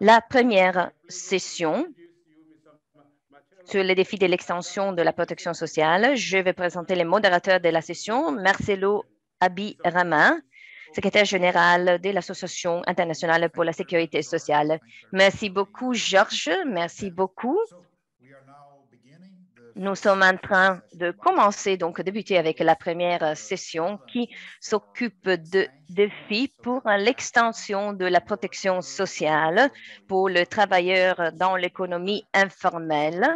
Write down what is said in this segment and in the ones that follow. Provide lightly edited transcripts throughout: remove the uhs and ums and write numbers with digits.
La première session sur les défis de l'extension de la protection sociale, je vais présenter les modérateurs de la session. Marcelo Abirama, secrétaire général de l'Association internationale pour la sécurité sociale. Merci beaucoup, Georges. Merci beaucoup. Nous sommes en train de commencer, donc débuter avec la première session qui s'occupe de défis pour l'extension de la protection sociale pour les travailleurs dans l'économie informelle.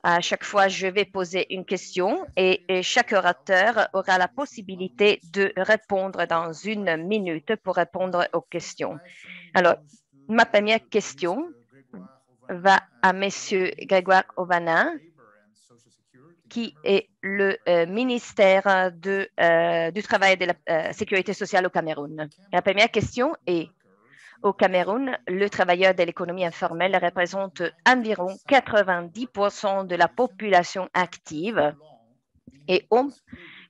À chaque fois, je vais poser une question et chaque orateur aura la possibilité de répondre dans 1 minute pour répondre aux questions. Alors, ma première question va à Monsieur Grégoire Ovana, qui est le ministère du Travail et de la Sécurité sociale au Cameroun. La première question est: au Cameroun, le travailleur de l'économie informelle représente environ 90% de la population active et ont,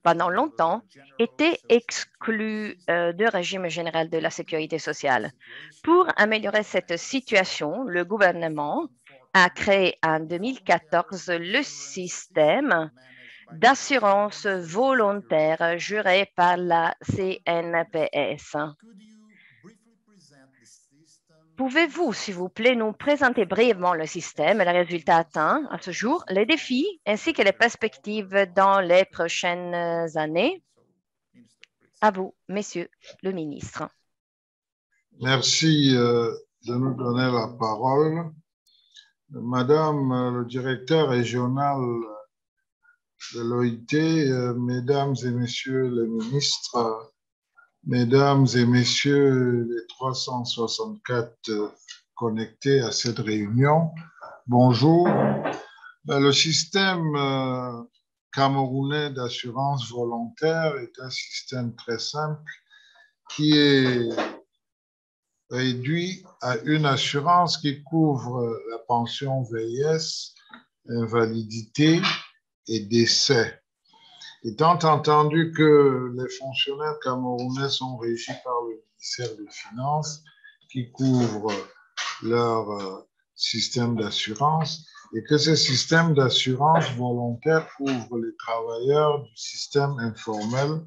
pendant longtemps, été exclus du régime général de la sécurité sociale. Pour améliorer cette situation, le gouvernement a créé en 2014 le système d'assurance volontaire géré par la CNPS. Pouvez-vous, s'il vous plaît, nous présenter brièvement le système et les résultats atteints à ce jour, les défis ainsi que les perspectives dans les prochaines années? À vous, Monsieur le ministre. Merci de nous donner la parole. Madame le directeur régional de l'OIT, mesdames et messieurs les ministres, mesdames et messieurs les 364 connectés à cette réunion, bonjour. Le système camerounais d'assurance volontaire est un système très simple qui est réduit à une assurance qui couvre la pension vieillesse, invalidité et décès. Étant entendu que les fonctionnaires camerounais sont régis par le ministère des Finances qui couvre leur système d'assurance et que ce système d'assurance volontaire couvre les travailleurs du système informel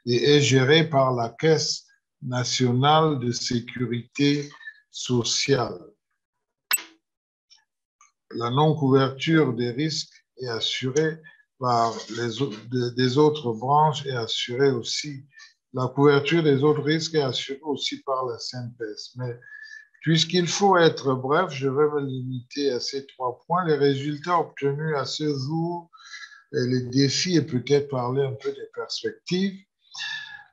et est géré par la Caisse nationale de sécurité sociale. La non-couverture des risques est assurée par des autres branches et assurée aussi. La couverture des autres risques est assurée aussi par la CNPS. Mais puisqu'il faut être bref, je vais me limiter à ces 3 points. Les résultats obtenus à ce jour, et les défis et peut-être parler un peu des perspectives.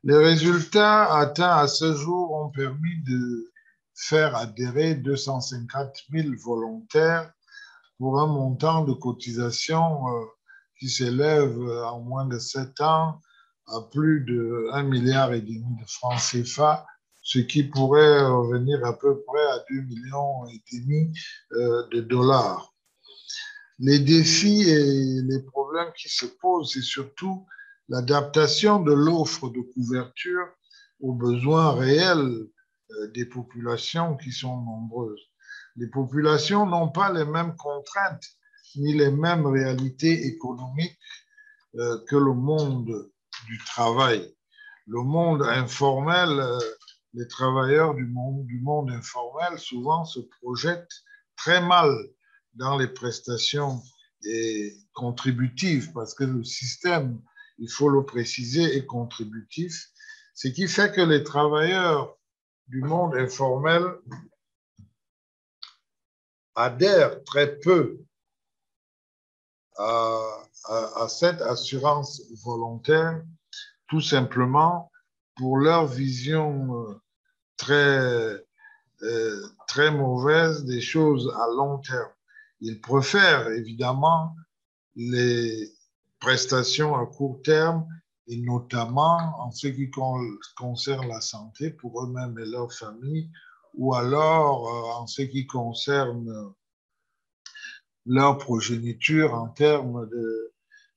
Les résultats atteints à ce jour ont permis de faire adhérer 250 000 volontaires pour un montant de cotisation qui s'élève en moins de 7 ans à plus de 1,5 milliard de francs CFA, ce qui pourrait revenir à peu près à 2,5 millions de dollars. Les défis et les problèmes qui se posent, c'est surtout l'adaptation de l'offre de couverture aux besoins réels des populations qui sont nombreuses. Les populations n'ont pas les mêmes contraintes ni les mêmes réalités économiques que le monde du travail. Le monde informel, les travailleurs du monde informel souvent se projettent très mal dans les prestations contributives parce que le système, il faut le préciser, est contributif, ce qui fait que les travailleurs du monde informel adhèrent très peu à cette assurance volontaire, tout simplement pour leur vision très mauvaise des choses à long terme. Ils préfèrent évidemment les prestations à court terme et notamment en ce qui concerne la santé pour eux-mêmes et leur famille, ou alors en ce qui concerne leur progéniture en termes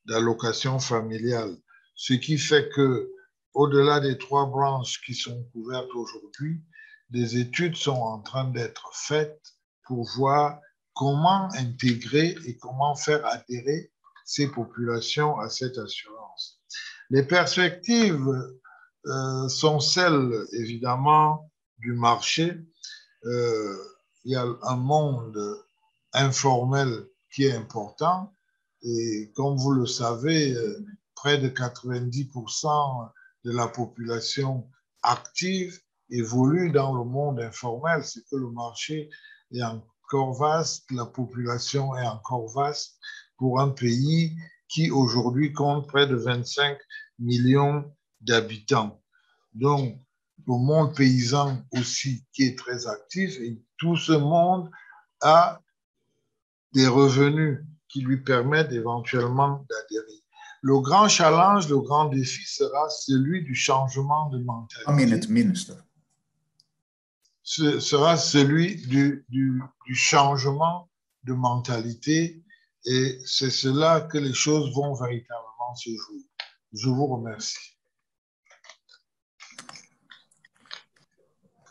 d'allocation familiale. Ce qui fait que au-delà des 3 branches qui sont couvertes aujourd'hui, des études sont en train d'être faites pour voir comment intégrer et comment faire adhérer ces populations à cette assurance. Les perspectives sont celles, évidemment, du marché. Il y a un monde informel qui est important et comme vous le savez, près de 90% de la population active évolue dans le monde informel. C'est que le marché est encore vaste, la population est encore vaste pour un pays qui aujourd'hui compte près de 25 millions d'habitants. Donc, le monde paysan aussi qui est très actif et tout ce monde a des revenus qui lui permettent éventuellement d'adhérer. Le grand challenge, le grand défi sera celui du changement de mentalité. 1 minute, Minister. Ce sera celui du changement de mentalité et c'est cela que les choses vont véritablement se jouer. Je vous remercie.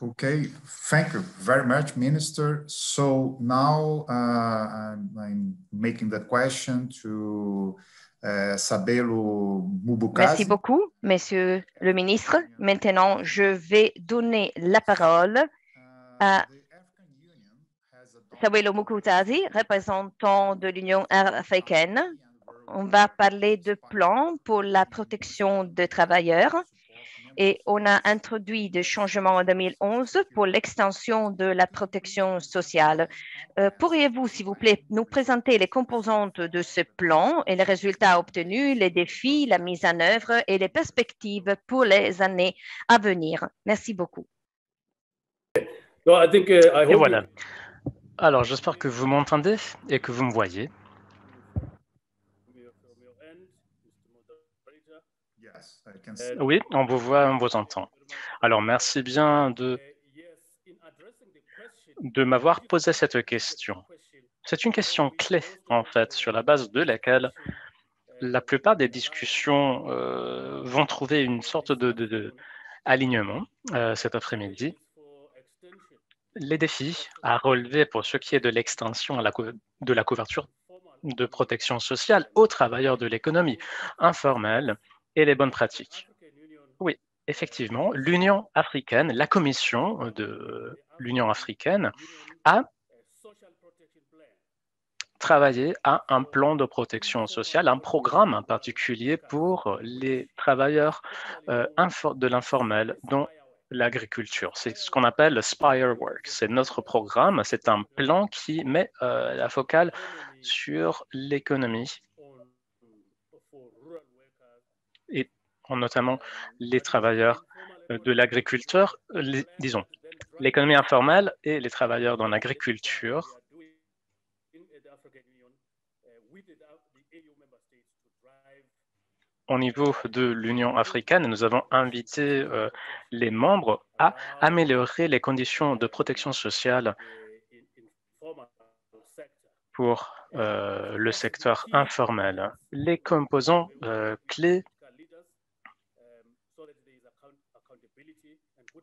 Okay, thank you very much, Minister. So now I'm making the question to Sabelo Mubukazi. Merci beaucoup, Monsieur le ministre. Maintenant, je vais donner la parole à Sabelo Mubukazi, représentant de l'Union africaine. On va parler de plans pour la protection des travailleurs. Et on a introduit des changements en 2011 pour l'extension de la protection sociale. Pourriez-vous, s'il vous plaît, nous présenter les composantes de ce plan et les résultats obtenus, les défis, la mise en œuvre et les perspectives pour les années à venir? Merci beaucoup. Et voilà. Alors, j'espère que vous m'entendez et que vous me voyez. Oui, on vous voit, on vous entend. Alors, merci bien de m'avoir posé cette question. C'est une question clé, en fait, sur la base de laquelle la plupart des discussions vont trouver une sorte de alignement cet après-midi. Les défis à relever pour ce qui est de l'extension de la couverture de protection sociale aux travailleurs de l'économie informelle et les bonnes pratiques. Oui, effectivement, l'Union africaine, la Commission de l'Union africaine a travaillé à un plan de protection sociale, un programme en particulier pour les travailleurs de l'informel, dont l'agriculture. C'est ce qu'on appelle le Spire Work. C'est notre programme, c'est un plan qui met la focale sur l'économie et notamment les travailleurs de l'agriculture, disons, l'économie informelle et les travailleurs dans l'agriculture. Au niveau de l'Union africaine, nous avons invité les membres à améliorer les conditions de protection sociale pour le secteur informel. Les composants clés,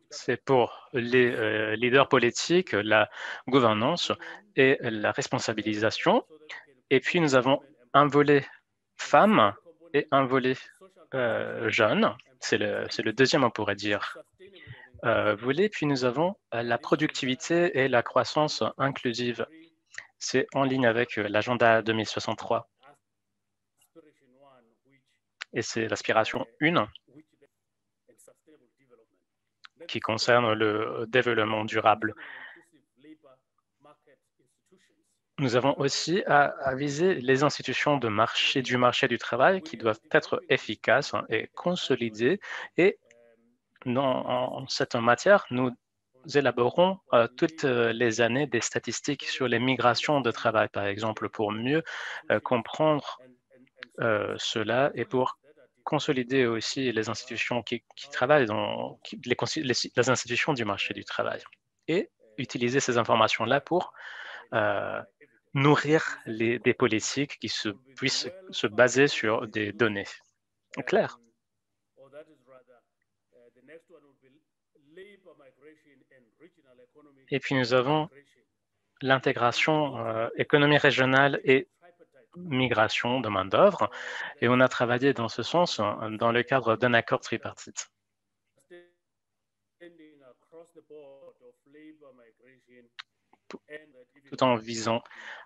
c'est pour les leaders politiques, la gouvernance et la responsabilisation. Et puis, nous avons un volet femmes et un volet jeunes. C'est le deuxième, on pourrait dire, volet. Puis, nous avons la productivité et la croissance inclusive. C'est en ligne avec l'agenda 2063. Et c'est l'aspiration 1 qui concerne le développement durable. Nous avons aussi à viser les institutions du marché du travail qui doivent être efficaces et consolidées. Et en cette matière, nous élaborons toutes les années des statistiques sur les migrations de travail, par exemple, pour mieux comprendre cela et pour consolider aussi les institutions qui travaillent dans les institutions du marché du travail et utiliser ces informations-là pour nourrir des politiques qui puissent se baser sur des données. Claire. Et puis nous avons l'intégration économie régionale et migration de main-d'œuvre. Et on a travaillé dans ce sens dans le cadre d'un accord tripartite. Tout en visant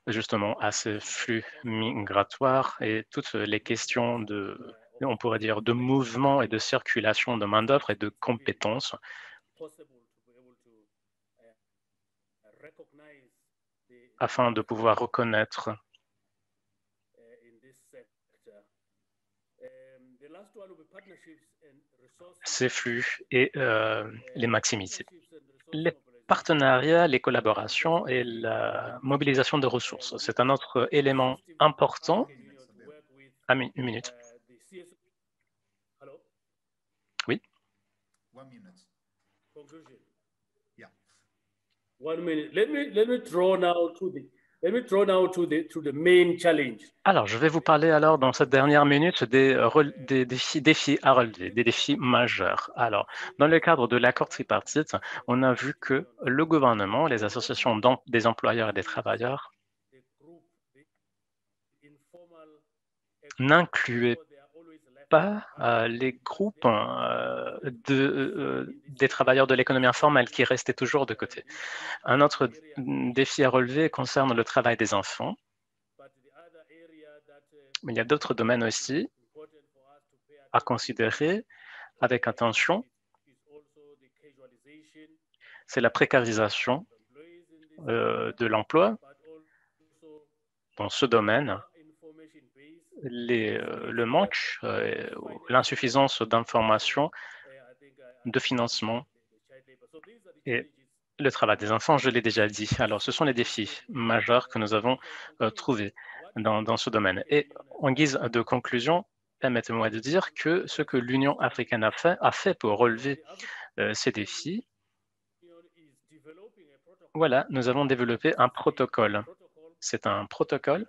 justement à ce flux migratoire et toutes les questions on pourrait dire, de mouvement et de circulation de main-d'œuvre et de compétences afin de pouvoir reconnaître ces flux et les maximiser. Les partenariats, les collaborations et la mobilisation de ressources, c'est un autre élément important. Une minute. Oui. 1 minute. Conclusion. Yeah. 1 minute. Let me draw now to the main challenge. Alors, je vais vous parler alors dans cette dernière minute des défis à relever, des défis majeurs. Alors, dans le cadre de l'accord tripartite, on a vu que le gouvernement, les associations des employeurs et des travailleurs n'incluaient pas les groupes des travailleurs de l'économie informelle qui restaient toujours de côté. Un autre défi à relever concerne le travail des enfants. Mais il y a d'autres domaines aussi à considérer avec attention. C'est la précarisation de l'emploi. Dans ce domaine, le manque, l'insuffisance d'informations, de financement et le travail des enfants, je l'ai déjà dit. Alors, ce sont les défis majeurs que nous avons trouvés dans ce domaine. Et en guise de conclusion, permettez-moi de dire que ce que l'Union africaine a fait pour relever ces défis, voilà, nous avons développé un protocole. C'est un protocole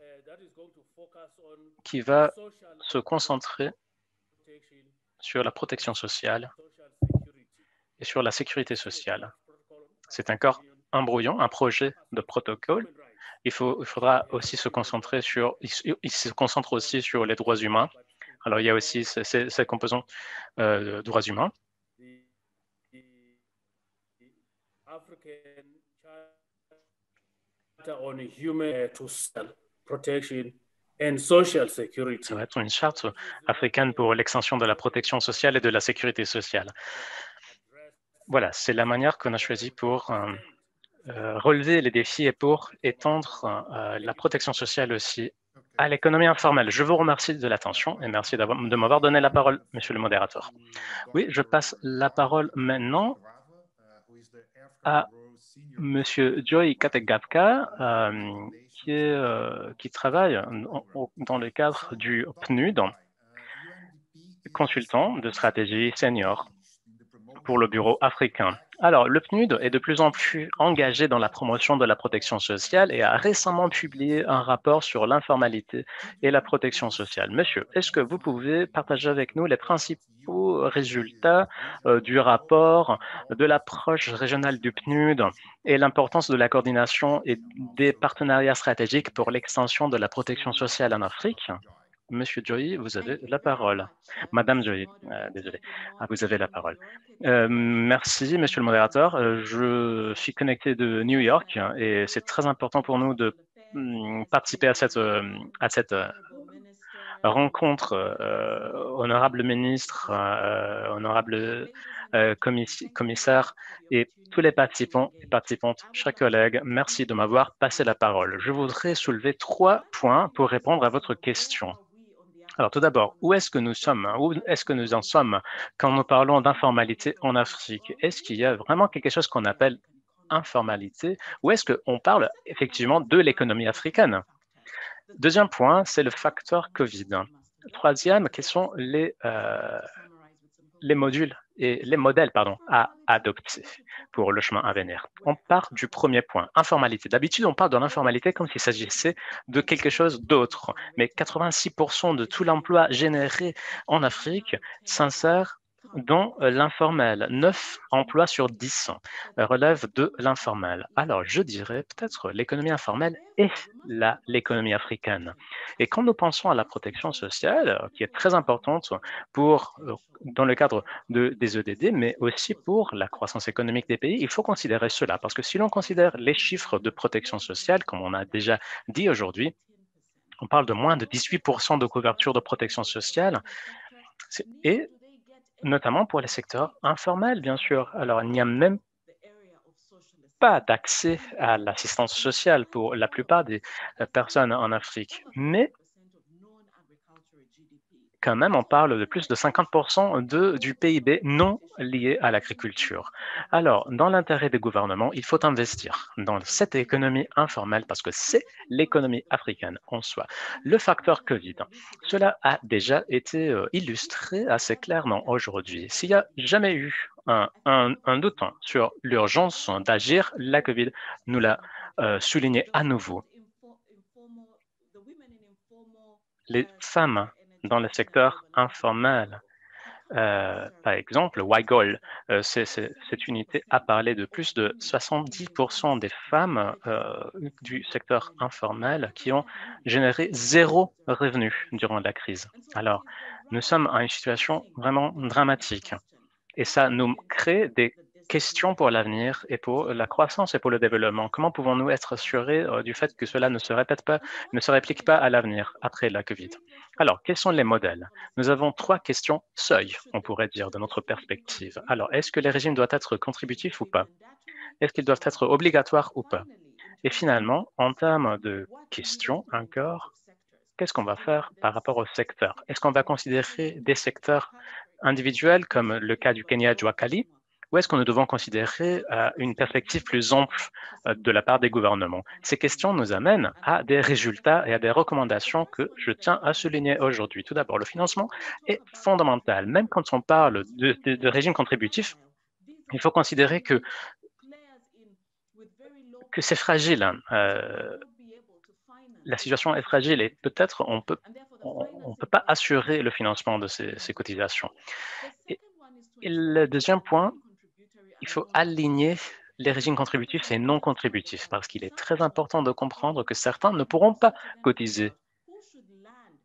qui va se concentrer sur la protection sociale et sur la sécurité sociale. C'est encore un brouillon, un projet de protocole. Il faudra aussi se concentrer il se concentre aussi sur les droits humains. Alors, il y a aussi ces composants droits humains. Ça va être une charte africaine pour l'extension de la protection sociale et de la sécurité sociale. Voilà, c'est la manière qu'on a choisie pour relever les défis et pour étendre la protection sociale aussi à l'économie informelle. Je vous remercie de l'attention et merci de m'avoir donné la parole, monsieur le modérateur. Oui, je passe la parole maintenant à monsieur Joy Kategapka, qui travaille dans le cadre du PNUD, consultant de stratégie senior pour le bureau africain. Alors, le PNUD est de plus en plus engagé dans la promotion de la protection sociale et a récemment publié un rapport sur l'informalité et la protection sociale. Monsieur, est-ce que vous pouvez partager avec nous les principaux résultats du rapport, de l'approche régionale du PNUD et l'importance de la coordination et des partenariats stratégiques pour l'extension de la protection sociale en Afrique? Monsieur Joy, vous avez la parole. Madame Joy, désolé, vous avez la parole. Merci, monsieur le modérateur. Je suis connecté de New York et c'est très important pour nous de participer à cette rencontre. Honorable ministre, honorable commissaire et tous les participants et participantes, chers collègues, merci de m'avoir passé la parole. Je voudrais soulever 3 points pour répondre à votre question. Alors tout d'abord, où est-ce que nous sommes? Où est-ce que nous en sommes quand nous parlons d'informalité en Afrique? Est-ce qu'il y a vraiment quelque chose qu'on appelle informalité ou est-ce qu'on parle effectivement de l'économie africaine? Deuxième point, c'est le facteur Covid. Troisième, quels sont les modules et les modèles à adopter pour le chemin à venir. On part du premier point, informalité. D'habitude, on parle de l'informalité comme s'il s'agissait de quelque chose d'autre. Mais 86% de tout l'emploi généré en Afrique s'insère dans l'informel. 9 emplois sur 10 relèvent de l'informel. Alors, je dirais peut-être l'économie informelle est l'économie africaine. Et quand nous pensons à la protection sociale, qui est très importante dans le cadre des EDD, mais aussi pour la croissance économique des pays, il faut considérer cela. Parce que si l'on considère les chiffres de protection sociale, comme on a déjà dit aujourd'hui, on parle de moins de 18% de couverture de protection sociale, et notamment pour les secteurs informels, bien sûr. Alors, il n'y a même pas d'accès à l'assistance sociale pour la plupart des personnes en Afrique. Mais quand même, on parle de plus de 50% du PIB non lié à l'agriculture. Alors, dans l'intérêt des gouvernements, il faut investir dans cette économie informelle parce que c'est l'économie africaine en soi. Le facteur Covid, cela a déjà été illustré assez clairement aujourd'hui. S'il n'y a jamais eu un doute sur l'urgence d'agir, la Covid nous l'a souligné à nouveau. Les femmes dans le secteur informel, par exemple, WIGOL, cette unité a parlé de plus de 70% des femmes du secteur informel qui ont généré 0 revenu durant la crise. Alors, nous sommes à une situation vraiment dramatique et ça nous crée des questions pour l'avenir et pour la croissance et pour le développement. Comment pouvons-nous être assurés du fait que cela ne se répète pas, ne se réplique pas à l'avenir après la COVID? Alors, quels sont les modèles? Nous avons 3 questions seuil, on pourrait dire, de notre perspective. Alors, est-ce que les régimes doivent être contributifs ou pas? Est-ce qu'ils doivent être obligatoires ou pas? Et finalement, en termes de questions encore, qu'est-ce qu'on va faire par rapport au secteur? Est-ce qu'on va considérer des secteurs individuels comme le cas du Kenya Jua Kali, ou est-ce que nous devons considérer une perspective plus ample de la part des gouvernements? Ces questions nous amènent à des résultats et à des recommandations que je tiens à souligner aujourd'hui. Tout d'abord, le financement est fondamental. Même quand on parle de régime contributif, il faut considérer que c'est fragile. La situation est fragile et peut-être on peut pas assurer le financement de ces cotisations. Et le deuxième point, il faut aligner les régimes contributifs et non contributifs parce qu'il est très important de comprendre que certains ne pourront pas cotiser.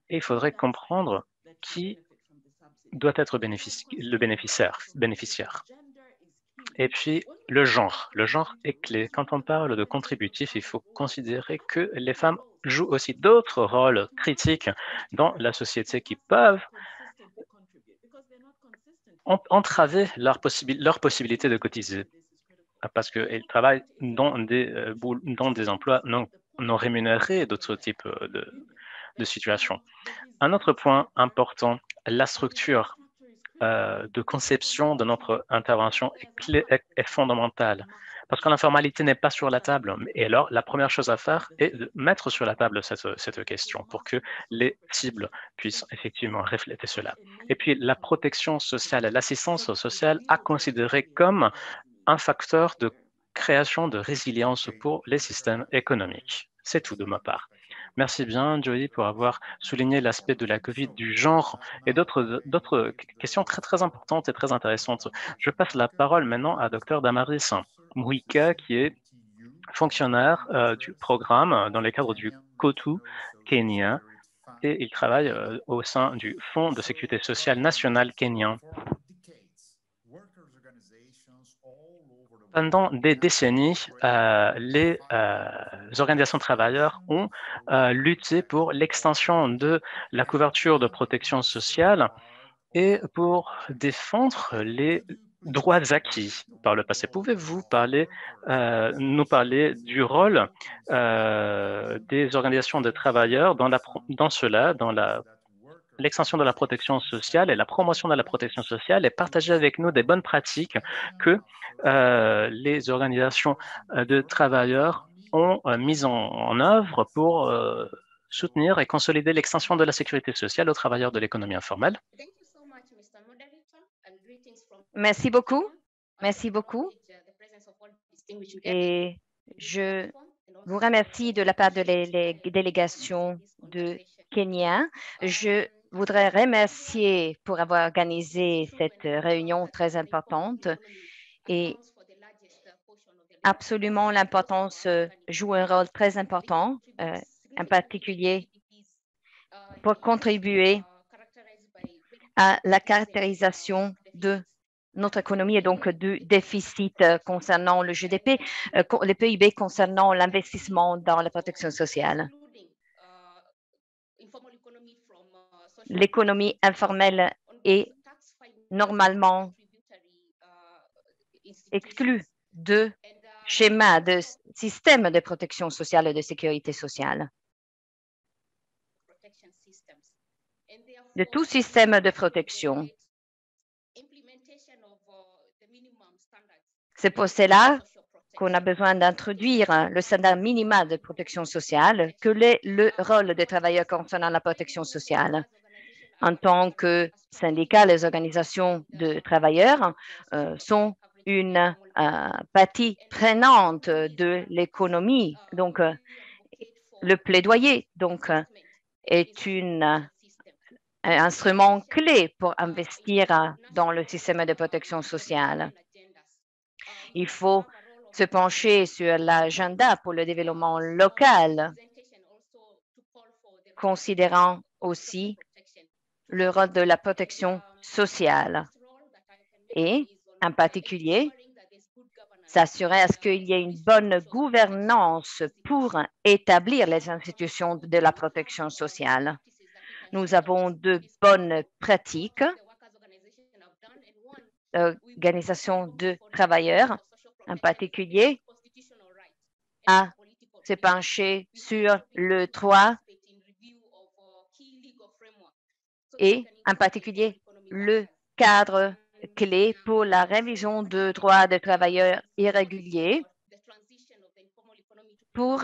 Et il faudrait comprendre qui doit être le bénéficiaire. Et puis, le genre. Le genre est clé. Quand on parle de contributif, il faut considérer que les femmes jouent aussi d'autres rôles critiques dans la société qui peuvent entraver leur possibilité de cotiser parce qu'elles travaillent dans des emplois non rémunérés et d'autres types de situations. Un autre point important, la structure de conception de notre intervention est fondamentale parce que l'informalité n'est pas sur la table. Et alors, la première chose à faire est de mettre sur la table cette question pour que les cibles puissent effectivement refléter cela. Et puis, la protection sociale, l'assistance sociale à considérer comme un facteur de création de résilience pour les systèmes économiques. C'est tout de ma part. Merci bien, Joey, pour avoir souligné l'aspect de la COVID, du genre et d'autres questions très, très importantes et très intéressantes. Je passe la parole maintenant à Dr Damaris Mwika, qui est fonctionnaire du programme dans le cadre du COTU Kenya, et il travaille au sein du Fonds de sécurité sociale national kenyan. Pendant des décennies, les organisations de travailleurs ont lutté pour l'extension de la couverture de protection sociale et pour défendre les droits acquis par le passé. Pouvez-vous nous parler du rôle des organisations de travailleurs dans l'extension de la protection sociale et la promotion de la protection sociale et partager avec nous des bonnes pratiques que les organisations de travailleurs ont mises en œuvre pour soutenir et consolider l'extension de la sécurité sociale aux travailleurs de l'économie informelle. Merci beaucoup. Merci beaucoup. Et je vous remercie de la part de la délégation de Kenya. Je voudrais remercier pour avoir organisé cette réunion très importante et absolument l'importance joue un rôle très important, en particulier pour contribuer à la caractérisation de notre économie et donc du déficit concernant le GDP, le PIB concernant l'investissement dans la protection sociale. L'économie informelle est normalement exclue de schéma de système de protection sociale et de sécurité sociale. De tout système de protection. C'est pour cela qu'on a besoin d'introduire le standard minimal de protection sociale, que est le rôle des travailleurs concernant la protection sociale. En tant que syndicats, les organisations de travailleurs sont une partie prenante de l'économie. Donc, le plaidoyer est un instrument clé pour investir dans le système de protection sociale. Il faut se pencher sur l'agenda pour le développement local, considérant aussi le rôle de la protection sociale et, en particulier, s'assurer à ce qu'il y ait une bonne gouvernance pour établir les institutions de la protection sociale. Nous avons de bonnes pratiques, organisations de travailleurs, en particulier, à se pencher sur le droit et, en particulier, le cadre clé pour la révision de droits des travailleurs irréguliers pour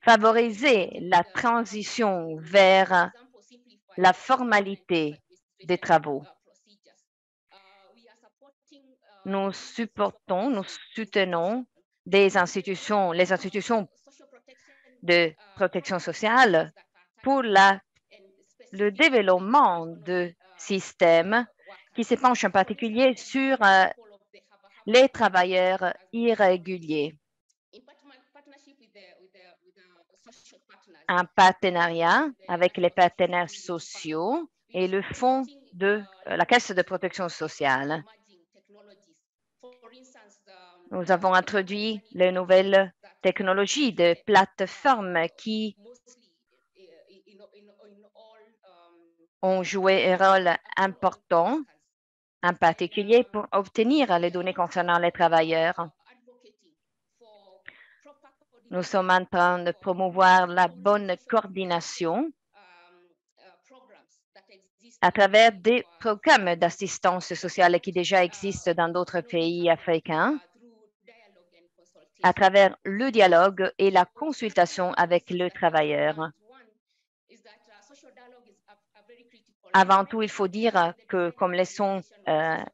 favoriser la transition vers la formalité des travaux. Nous soutenons les institutions de protection sociale pour le développement de systèmes qui se penchent en particulier sur les travailleurs irréguliers. Un partenariat avec les partenaires sociaux et le fonds de la Caisse de protection sociale. Nous avons introduit les nouvelles technologies de plateformes qui ont joué un rôle important, en particulier pour obtenir les données concernant les travailleurs. Nous sommes en train de promouvoir la bonne coordination à travers des programmes d'assistance sociale qui déjà existent dans d'autres pays africains, à travers le dialogue et la consultation avec le travailleur. Avant tout, il faut dire que, comme leçon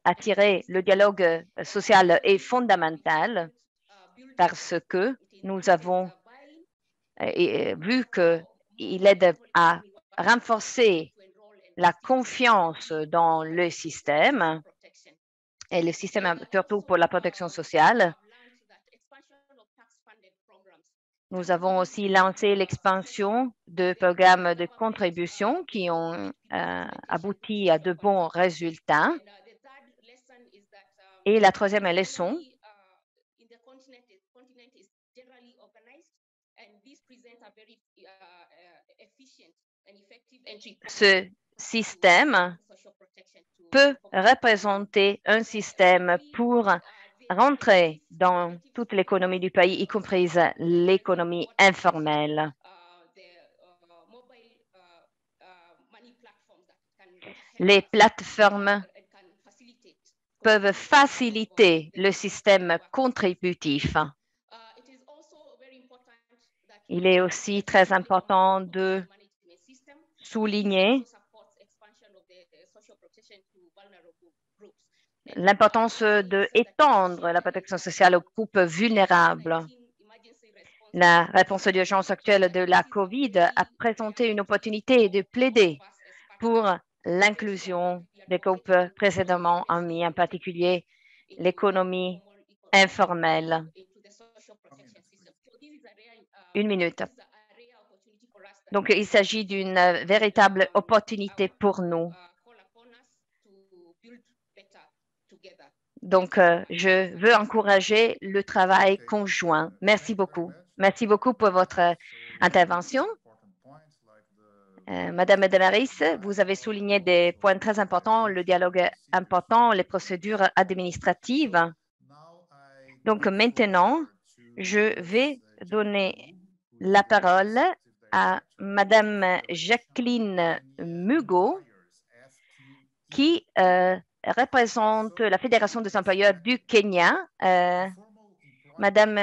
attirée, le dialogue social est fondamental parce que nous avons vu qu'il aide à renforcer la confiance dans le système et le système surtout pour la protection sociale. Nous avons aussi lancé l'expansion de programmes de contribution qui ont abouti à de bons résultats. Et la troisième leçon, ce système peut représenter un système pour rentrer dans toute l'économie du pays, y compris l'économie informelle. Les plateformes peuvent faciliter le système contributif. Il est aussi très important de souligner l'importance d'étendre la protection sociale aux groupes vulnérables. La réponse d'urgence actuelle de la COVID a présenté une opportunité de plaider pour l'inclusion des groupes précédemment mis, en particulier l'économie informelle. Une minute. Donc, il s'agit d'une véritable opportunité pour nous. Donc, je veux encourager le travail conjoint. Merci beaucoup. Merci beaucoup pour votre intervention. Madame Damaris, vous avez souligné des points très importants, le dialogue important, les procédures administratives. Donc, maintenant, je vais donner la parole à Madame Jacqueline Mugo, qui représente la Fédération des employeurs du Kenya. Madame,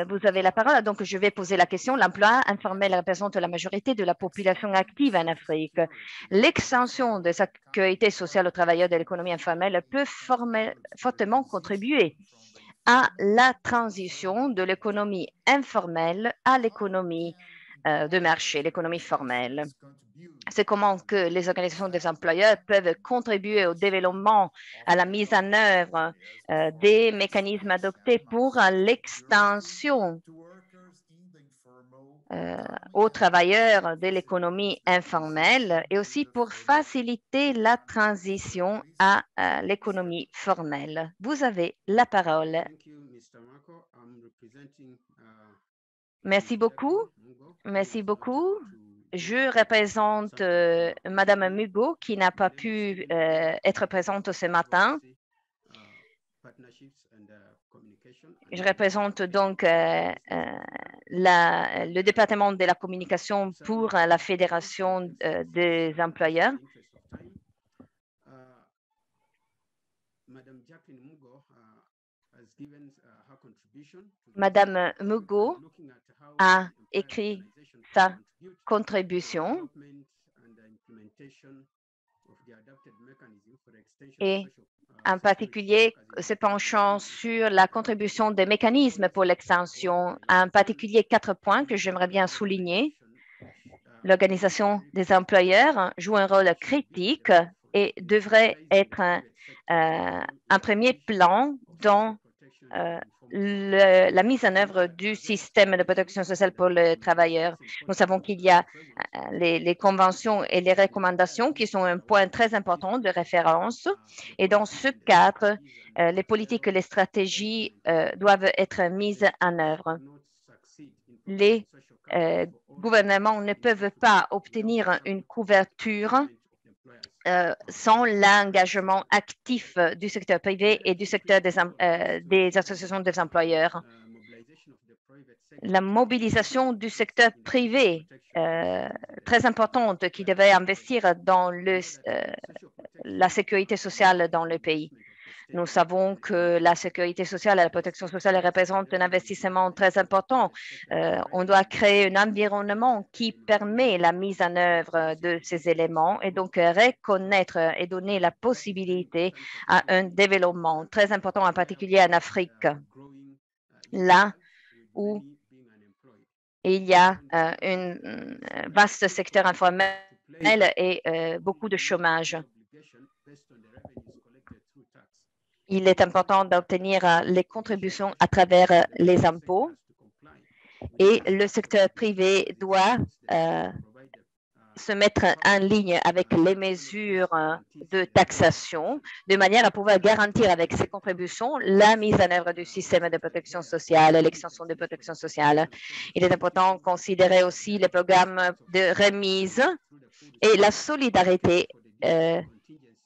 vous avez la parole. Donc, je vais poser la question. L'emploi informel représente la majorité de la population active en Afrique. L'extension de sécurité sociale aux travailleurs de l'économie informelle peut fortement contribuer à la transition de l'économie informelle à l'économie de marché, l'économie formelle. C'est comment que les organisations des employeurs peuvent contribuer au développement, à la mise en œuvre des mécanismes adoptés pour l'extension aux travailleurs de l'économie informelle et aussi pour faciliter la transition à l'économie formelle. Vous avez la parole. Merci beaucoup. Merci beaucoup. Je représente Madame Mugo qui n'a pas pu être présente ce matin. Je représente donc le département de la communication pour la Fédération des employeurs. Madame Mugo a écrit sa contribution et en particulier se penchant sur la contribution des mécanismes pour l'extension, en particulier 4 points que j'aimerais bien souligner. L'organisation des employeurs joue un rôle critique et devrait être un premier plan dans la mise en œuvre du système de protection sociale pour les travailleurs. Nous savons qu'il y a les conventions et les recommandations qui sont un point très important de référence. Et dans ce cadre, les politiques et les stratégies doivent être mises en œuvre. Les gouvernements ne peuvent pas obtenir une couverture sans l'engagement actif du secteur privé et du secteur des associations des employeurs. La mobilisation du secteur privé, très importante, qui devait investir dans la sécurité sociale dans le pays. Nous savons que la sécurité sociale et la protection sociale représentent un investissement très important. On doit créer un environnement qui permet la mise en œuvre de ces éléments et donc reconnaître et donner la possibilité à un développement très important, en particulier en Afrique, là où il y a un vaste secteur informel et beaucoup de chômage. Il est important d'obtenir les contributions à travers les impôts et le secteur privé doit se mettre en ligne avec les mesures de taxation de manière à pouvoir garantir avec ces contributions la mise en œuvre du système de protection sociale, l'extension de protection sociale. Il est important de considérer aussi les programmes de remise et la solidarité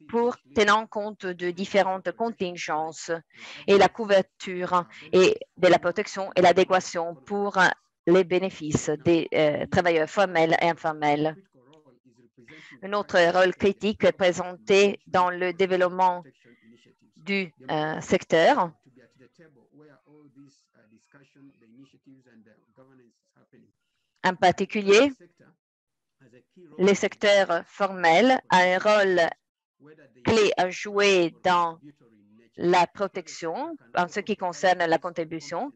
pour tenir compte de différentes contingences et la couverture et de la protection et l'adéquation pour les bénéfices des travailleurs formels et informels. Un autre rôle critique est présenté dans le développement du secteur. En particulier, le secteur formel a un rôle clé à jouer dans la protection en ce qui concerne la contribution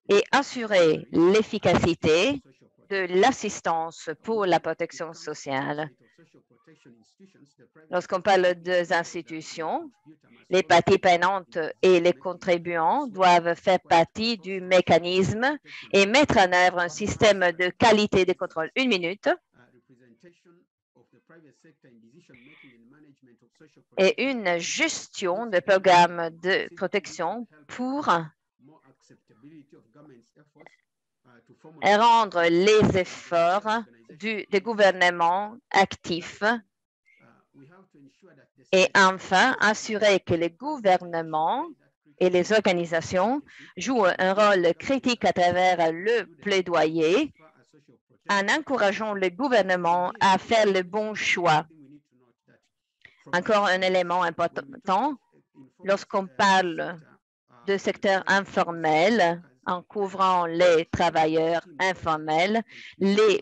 et assurer l'efficacité de l'assistance pour la protection sociale. Lorsqu'on parle des institutions, les parties prenantes et les contribuants doivent faire partie du mécanisme et mettre en œuvre un système de qualité de contrôle. Une minute. Et une gestion de programmes de protection pour rendre les efforts des gouvernements actifs et enfin assurer que les gouvernements et les organisations jouent un rôle critique à travers le plaidoyer en encourageant le gouvernement à faire le bon choix. Encore un élément important, lorsqu'on parle de secteur informel, en couvrant les travailleurs informels, les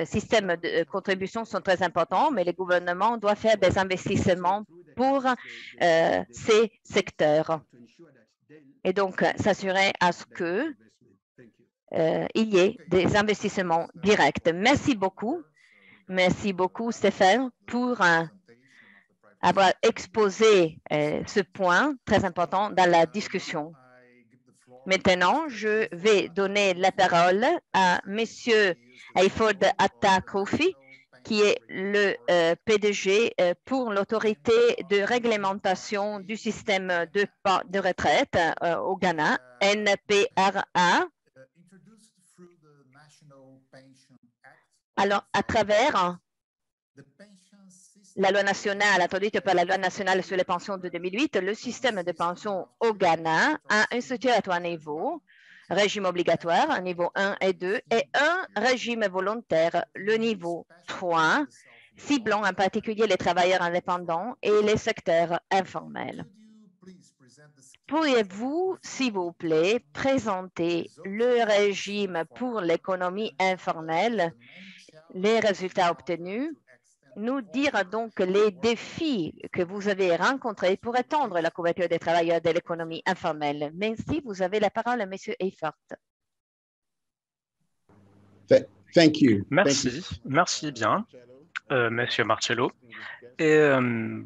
systèmes de contribution sont très importants, mais les gouvernements doivent faire des investissements pour ces secteurs. Et donc, s'assurer à ce que il y ait des investissements directs. Merci beaucoup. Merci beaucoup, Stéphane, pour avoir exposé ce point très important dans la discussion. Maintenant, je vais donner la parole à M. Hayford Atta-Kofi, qui est le PDG pour l'autorité de réglementation du système de retraite au Ghana, NPRA. Alors, à travers la loi nationale, introduite par la loi nationale sur les pensions de 2008, le système de pension au Ghana a un statut à trois niveaux, régime obligatoire, niveau 1 et 2, et un régime volontaire, le niveau 3, ciblant en particulier les travailleurs indépendants et les secteurs informels. Pourriez-vous, s'il vous plaît, présenter le régime pour l'économie informelle, les résultats obtenus, nous dire donc les défis que vous avez rencontrés pour étendre la couverture des travailleurs de l'économie informelle. Merci, vous avez la parole, M. Hayford. Merci bien, Monsieur Marcello. Et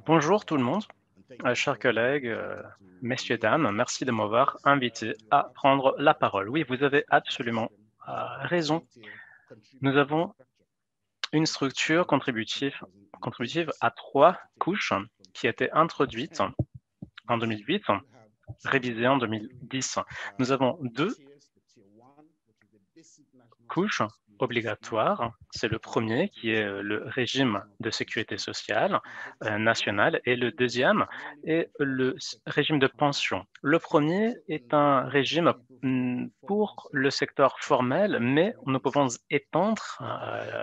bonjour tout le monde, chers collègues, messieurs, dames, merci de m'avoir invité à prendre la parole. Oui, vous avez absolument raison. Nous avons une structure contributive à trois couches qui a été introduite en 2008, révisée en 2010. Nous avons deux couches obligatoires. C'est le premier qui est le régime de sécurité sociale national et le deuxième est le régime de pension. Le premier est un régime pour le secteur formel, mais nous pouvons étendre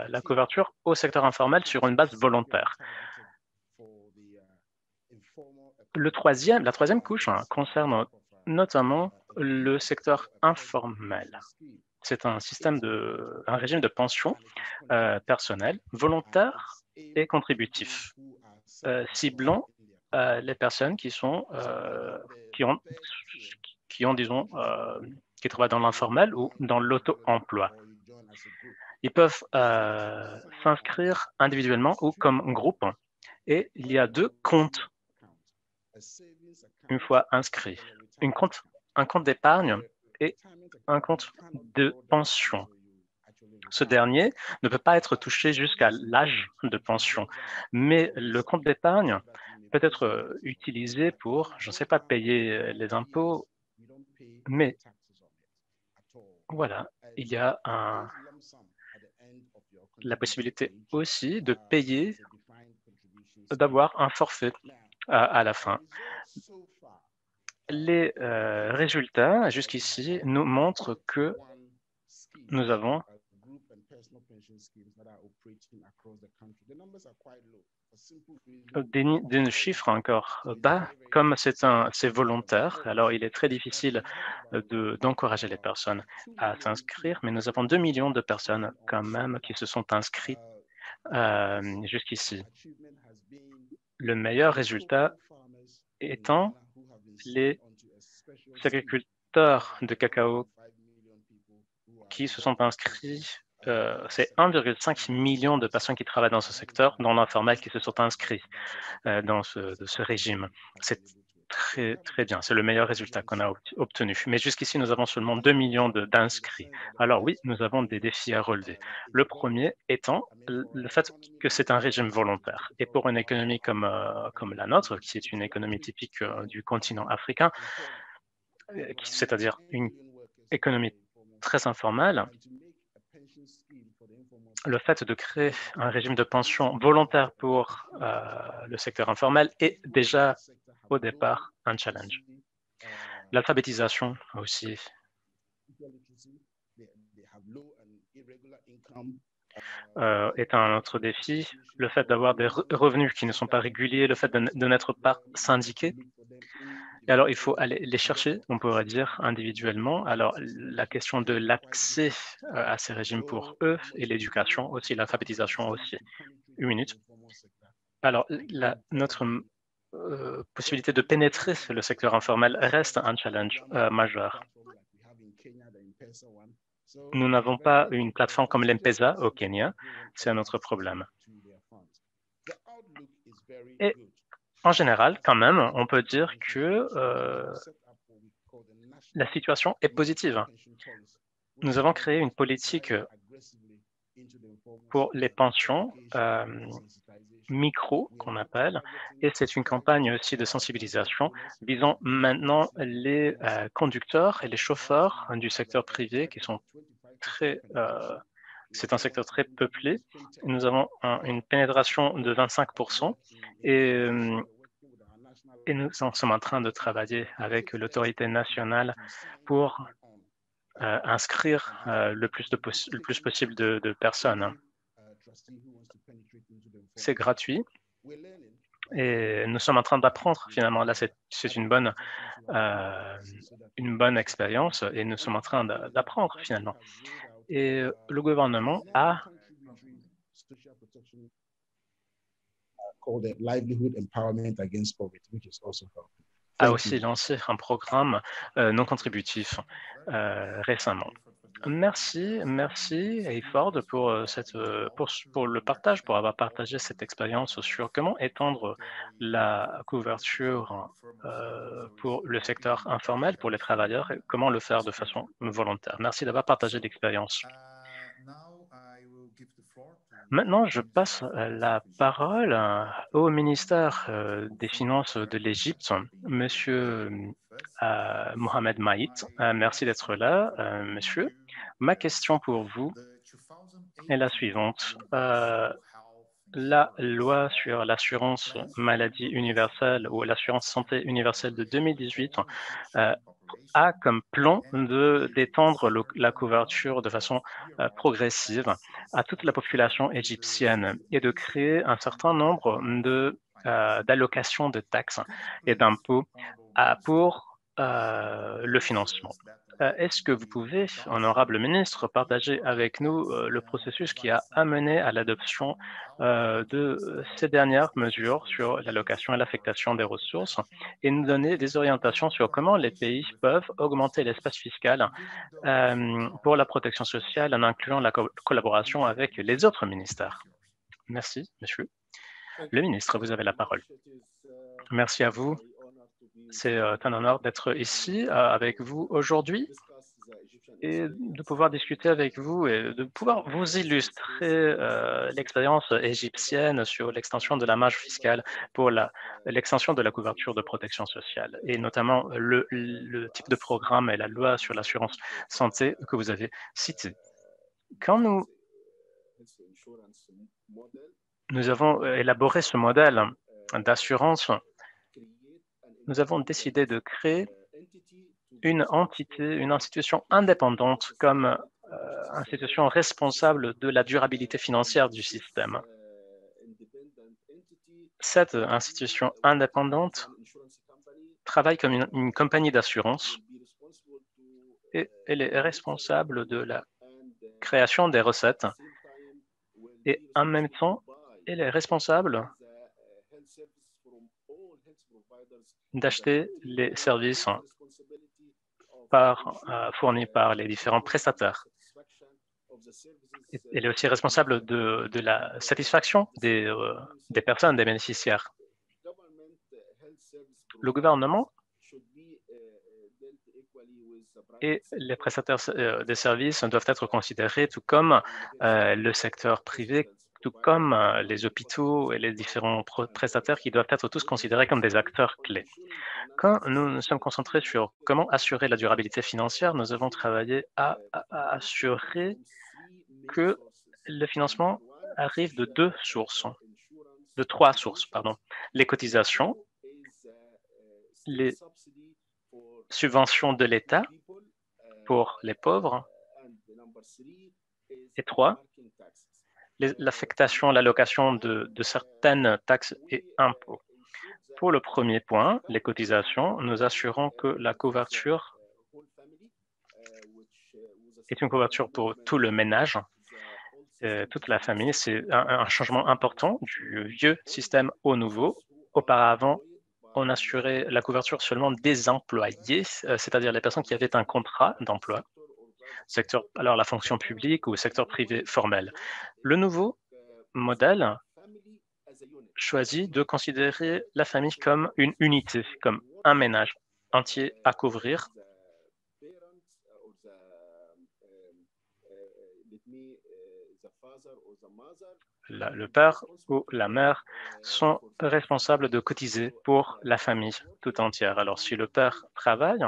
la couverture au secteur informel sur une base volontaire. La troisième couche concerne notamment le secteur informel. C'est un régime de pension personnel, volontaire et contributif, ciblant les personnes qui travaillent dans l'informel ou dans l'auto-emploi. Ils peuvent s'inscrire individuellement ou comme groupe, et il y a deux comptes une fois inscrits, un compte d'épargne et un compte de pension. Ce dernier ne peut pas être touché jusqu'à l'âge de pension, mais le compte d'épargne peut être utilisé pour, je ne sais pas, payer les impôts, mais voilà, il y a la possibilité aussi de payer, d'avoir un forfait à la fin. Les résultats jusqu'ici nous montrent que nous avons des chiffres encore bas, comme c'est volontaire. Alors, il est très difficile d'encourager les personnes à s'inscrire, mais nous avons 2 millions de personnes quand même qui se sont inscrites jusqu'ici. Le meilleur résultat étant les agriculteurs de cacao qui se sont inscrits c'est 1,5 million de personnes qui travaillent dans ce secteur, dans l'informel, qui se sont inscrits dans ce régime. C'est très, très bien. C'est le meilleur résultat qu'on a obtenu. Mais jusqu'ici, nous avons seulement 2 millions d'inscrits. Alors oui, nous avons des défis à relever. Le premier étant le fait que c'est un régime volontaire. Et pour une économie comme la nôtre, qui est une économie typique du continent africain, c'est-à-dire une économie très informelle, le fait de créer un régime de pension volontaire pour le secteur informel est déjà au départ un challenge. L'alphabétisation aussi. Est un autre défi. Le fait d'avoir des revenus qui ne sont pas réguliers, le fait de n'être pas syndiqué. Et alors, il faut aller les chercher, on pourrait dire, individuellement. Alors, la question de l'accès à ces régimes pour eux et l'éducation aussi, l'alphabétisation aussi. Une minute. Alors, notre possibilité de pénétrer le secteur informel reste un challenge majeur. Nous n'avons pas une plateforme comme l'M-Pesa au Kenya, c'est un autre problème. Et en général, quand même, on peut dire que la situation est positive. Nous avons créé une politique pour les pensions micro, qu'on appelle, et c'est une campagne aussi de sensibilisation visant maintenant les conducteurs et les chauffeurs du secteur privé qui sont très... c'est un secteur très peuplé. Nous avons une pénétration de 25% et nous sommes en train de travailler avec l'autorité nationale pour inscrire le plus possible de personnes. C'est gratuit et nous sommes en train d'apprendre finalement. Là, c'est une bonne expérience et nous sommes en train d'apprendre finalement. Et le gouvernement a aussi lancé un programme non contributif récemment. Merci Hayford pour le partage, pour avoir partagé cette expérience sur comment étendre la couverture pour le secteur informel, pour les travailleurs, et comment le faire de façon volontaire. Merci d'avoir partagé l'expérience. Maintenant, je passe la parole au ministère des Finances de l'Égypte, Monsieur Mohamed Maït. Merci d'être là, monsieur. Ma question pour vous est la suivante. La loi sur l'assurance maladie universelle ou l'assurance santé universelle de 2018 a comme plan d'étendre la couverture de façon progressive à toute la population égyptienne et de créer un certain nombre d'allocations de taxes et d'impôts pour le financement. Est-ce que vous pouvez, honorable ministre, partager avec nous le processus qui a amené à l'adoption de ces dernières mesures sur l'allocation et l'affectation des ressources et nous donner des orientations sur comment les pays peuvent augmenter l'espace fiscal pour la protection sociale en incluant la collaboration avec les autres ministères? Merci, monsieur. Le ministre, vous avez la parole. Merci à vous. C'est un honneur d'être ici avec vous aujourd'hui et de pouvoir discuter avec vous et de pouvoir vous illustrer l'expérience égyptienne sur l'extension de la marge fiscale pour l'extension de la couverture de protection sociale et notamment le type de programme et la loi sur l'assurance santé que vous avez cité. Quand nous avons élaboré ce modèle d'assurance, nous avons décidé de créer une entité, une institution indépendante comme institution responsable de la durabilité financière du système. Cette institution indépendante travaille comme une compagnie d'assurance et elle est responsable de la création des recettes et en même temps, elle est responsable d'acheter les services fournis par les différents prestataires. Elle est aussi responsable de la satisfaction des personnes, des bénéficiaires. Le gouvernement et les prestataires des services doivent être considérés tout comme le secteur privé, tout comme les hôpitaux et les différents prestataires qui doivent être tous considérés comme des acteurs clés. Quand nous nous sommes concentrés sur comment assurer la durabilité financière, nous avons travaillé à assurer que le financement arrive de trois sources, pardon. Les cotisations, les subventions de l'État pour les pauvres, et 3, l'affectation, l'allocation de certaines taxes et impôts. Pour le premier point, les cotisations, nous assurons que la couverture est une couverture pour tout le ménage, toute la famille. C'est un changement important du vieux système au nouveau. Auparavant, on assurait la couverture seulement des employés, c'est-à-dire les personnes qui avaient un contrat d'emploi, alors la fonction publique ou secteur privé formel. Le nouveau modèle choisit de considérer la famille comme une unité, comme un ménage entier à couvrir. Le père ou la mère sont responsables de cotiser pour la famille tout entière. Alors, si le père travaille,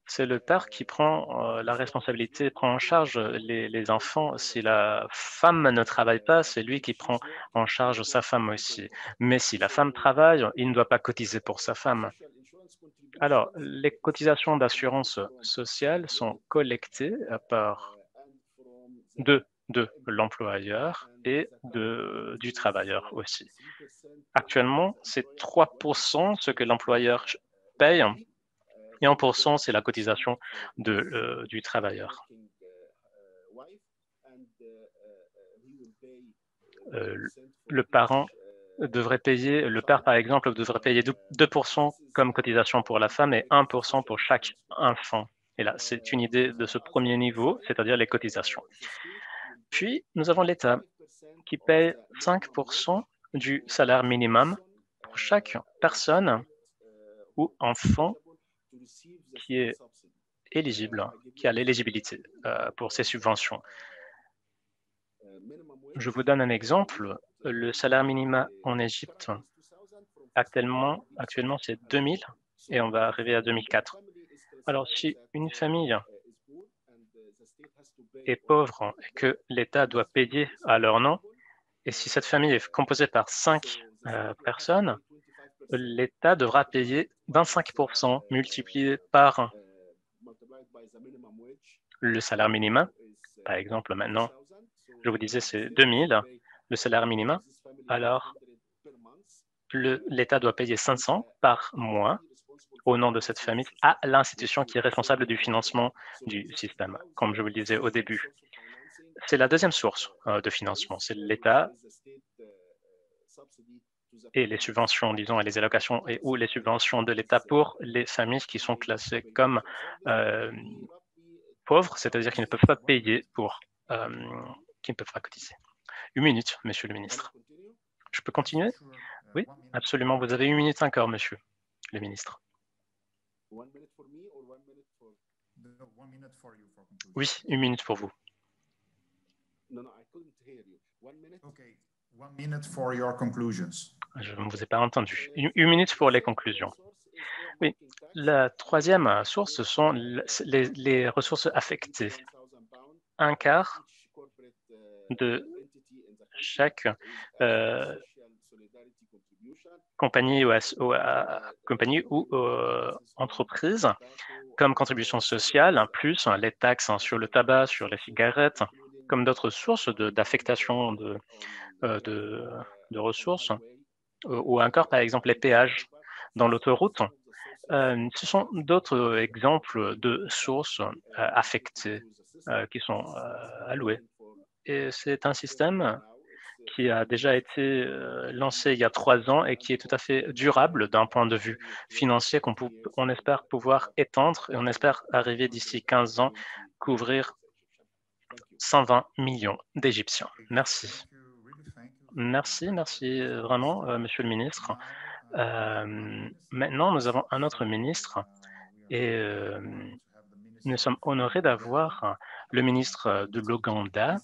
c'est le père qui prend la responsabilité, prend en charge les enfants. Si la femme ne travaille pas, c'est lui qui prend en charge sa femme aussi. Mais si la femme travaille, il ne doit pas cotiser pour sa femme. Alors, les cotisations d'assurance sociale sont collectées par de l'employeur et du travailleur aussi. Actuellement, c'est 3% ce que l'employeur paye et 1% c'est la cotisation du travailleur. Le parent devrait payer, le père par exemple, devrait payer 2% comme cotisation pour la femme et 1% pour chaque enfant. Et là, c'est une idée de ce premier niveau, c'est-à-dire les cotisations. Puis, nous avons l'État qui paye 5% du salaire minimum pour chaque personne ou enfant qui est éligible, qui a l'éligibilité pour ces subventions. Je vous donne un exemple. Le salaire minimum en Égypte, actuellement c'est 2000 et on va arriver à 2004. Alors, si une famille est pauvre et que l'État doit payer à leur nom, et si cette famille est composée par 5 personnes, l'État devra payer 25% multiplié par le salaire minimum. Par exemple, maintenant, je vous disais, c'est 2000, le salaire minimum. Alors, l'État doit payer 500 par mois au nom de cette famille à l'institution qui est responsable du financement du système, comme je vous le disais au début. C'est la deuxième source de financement, c'est l'État et les subventions, disons, et les allocations ou les subventions de l'État pour les familles qui sont classées comme pauvres, c'est-à-dire qui ne peuvent pas payer qui ne peuvent pas cotiser. Une minute, monsieur le ministre. Je peux continuer? Oui, absolument. Vous avez 1 minute encore, monsieur le ministre. Oui, 1 minute pour vous. Je ne vous ai pas entendu. 1 minute pour les conclusions. Oui, la troisième source, ce sont les ressources affectées. 1/4 de chaque compagnie ou entreprise comme contribution sociale, plus les taxes sur le tabac, sur les cigarettes, comme d'autres sources d'affectation de ressources, ou encore par exemple les péages dans l'autoroute. Ce sont d'autres exemples de sources affectées qui sont allouées. Et c'est un système qui a déjà été lancé il y a 3 ans et qui est tout à fait durable d'un point de vue financier qu'on espère pouvoir étendre et on espère arriver d'ici 15 ans, couvrir 120 millions d'Égyptiens. Merci. Merci, merci vraiment, Monsieur le ministre. Maintenant, nous avons un autre ministre et nous sommes honorés d'avoir le ministre de l'Ouganda,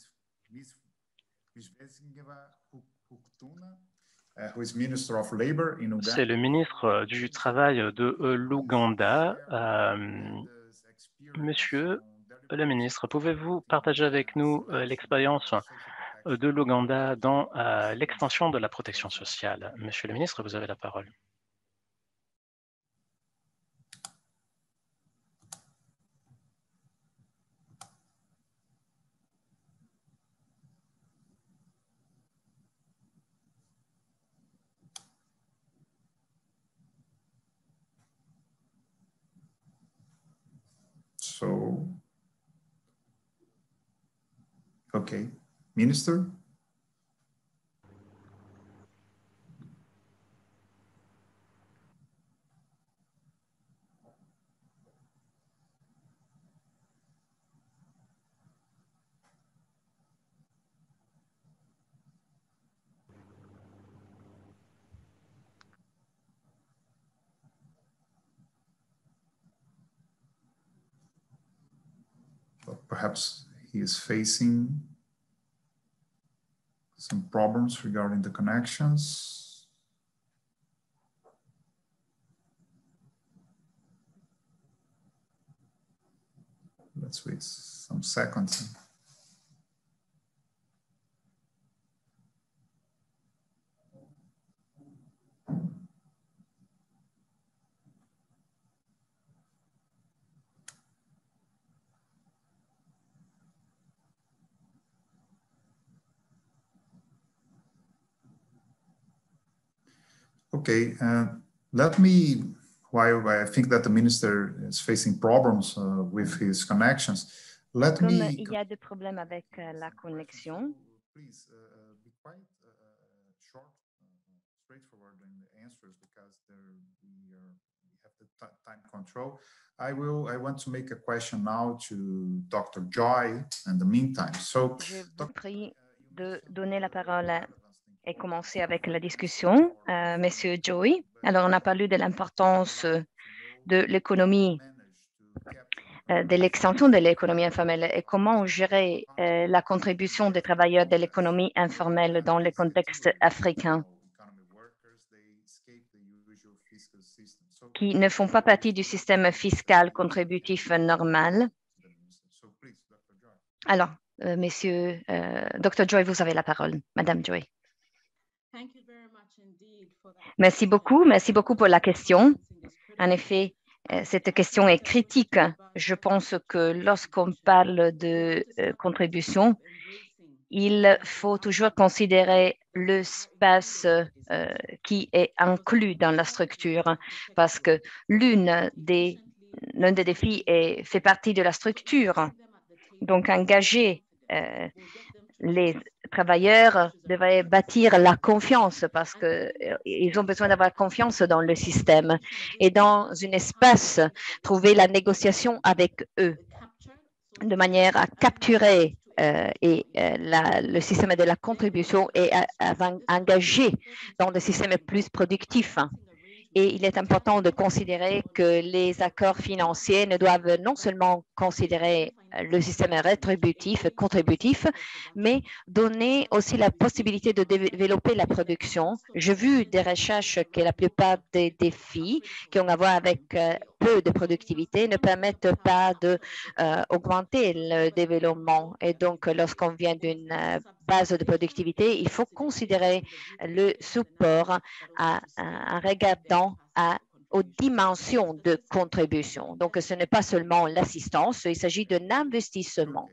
c'est le ministre du Travail de l'Ouganda. Monsieur le ministre, pouvez-vous partager avec nous l'expérience de l'Ouganda dans l'extension de la protection sociale? Monsieur le ministre, vous avez la parole. So, okay, Minister. Perhaps he is facing some problems regarding the connections. Let's wait some seconds. Okay, let me, while I think that the minister is facing problems with his connections, let Comme me... il y a des problèmes avec la connexion, Please be quite short, straightforward in the answers because we have the time control. I want to make a question now to Dr. Joy in the meantime. So, je vous prie de donner la parole et commencer avec la discussion. Monsieur Joey, alors on a parlé de l'importance de l'économie, de l'extension de l'économie informelle et comment gérer la contribution des travailleurs de l'économie informelle dans le contexte africain qui ne font pas partie du système fiscal contributif normal. Alors, Monsieur, Dr. Joy, vous avez la parole. Madame Joy. Merci beaucoup pour la question. En effet, cette question est critique. Je pense que lorsqu'on parle de contribution, il faut toujours considérer l'espace qui est inclus dans la structure parce que l'un des défis fait partie de la structure. Donc, engager les travailleurs devraient bâtir la confiance parce qu'ils ont besoin d'avoir confiance dans le système et dans un espace, trouver la négociation avec eux de manière à capturer le système de la contribution et à engager dans le système plus productif. Et il est important de considérer que les accords financiers ne doivent non seulement considérer le système rétributif, contributif, mais donner aussi la possibilité de développer la production. J'ai vu des recherches que la plupart des défis qui ont à voir avec peu de productivité ne permettent pas d'augmenter le développement. Et donc, lorsqu'on vient d'une base de productivité, il faut considérer le support en regardant aux dimensions de contribution. Donc, ce n'est pas seulement l'assistance, il s'agit d'un investissement.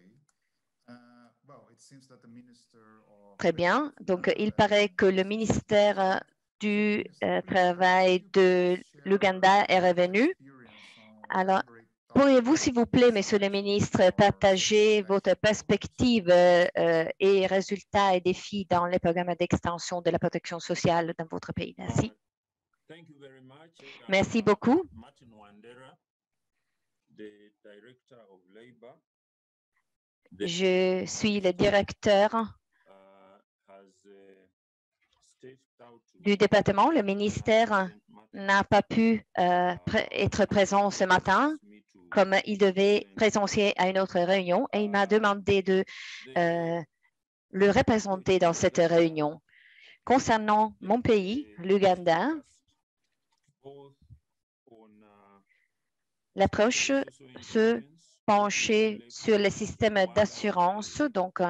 Très bien. Donc, il paraît que le ministère du Travail de l'Ouganda est revenu. Alors, pourriez-vous, s'il vous plaît, Monsieur le ministre, partager votre perspective et résultats et défis dans les programmes d'extension de la protection sociale dans votre pays? Merci. Merci beaucoup. Je suis le directeur du département. Le ministère n'a pas pu être présent ce matin, comme il devait présenter à une autre réunion, et il m'a demandé de le représenter dans cette réunion. Concernant mon pays, l'Ouganda, l'approche se penchait sur le système d'assurance, donc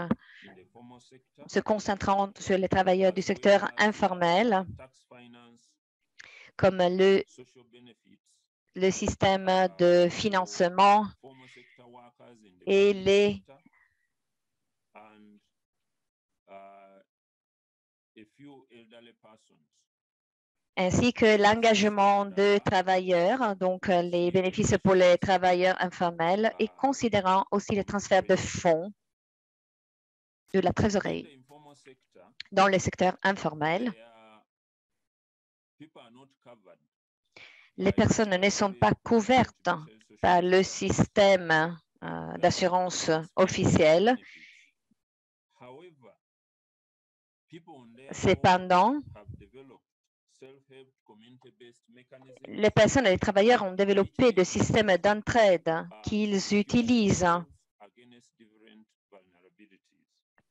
se concentrant sur les travailleurs du secteur informel, comme le système de financement et les ainsi que l'engagement de travailleurs, donc les bénéfices pour les travailleurs informels, et considérant aussi le transfert de fonds de la trésorerie dans le secteur informel. Les personnes ne sont pas couvertes par le système d'assurance officiel. Cependant, les personnes et les travailleurs ont développé des systèmes d'entraide qu'ils utilisent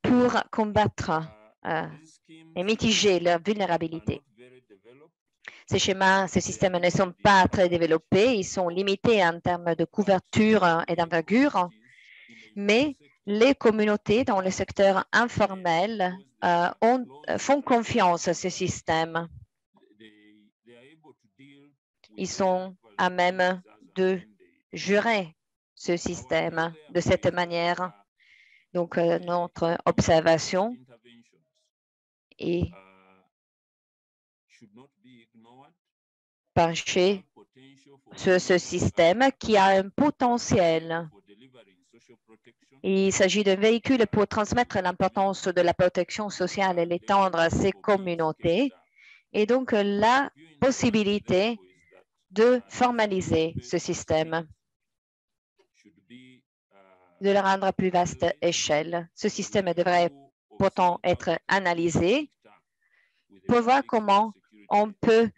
pour combattre et mitiger leur vulnérabilité. Ces schémas, ces systèmes ne sont pas très développés, ils sont limités en termes de couverture et d'envergure, mais les communautés dans le secteur informel font confiance à ces systèmes. Ils sont à même de gérer ce système de cette manière. Donc, notre observation est penchée sur ce système qui a un potentiel. Il s'agit d'un véhicule pour transmettre l'importance de la protection sociale et l'étendre à ces communautés, et donc la possibilité de formaliser ce système, de le rendre à plus vaste échelle. Ce système devrait pourtant être analysé pour voir comment on peut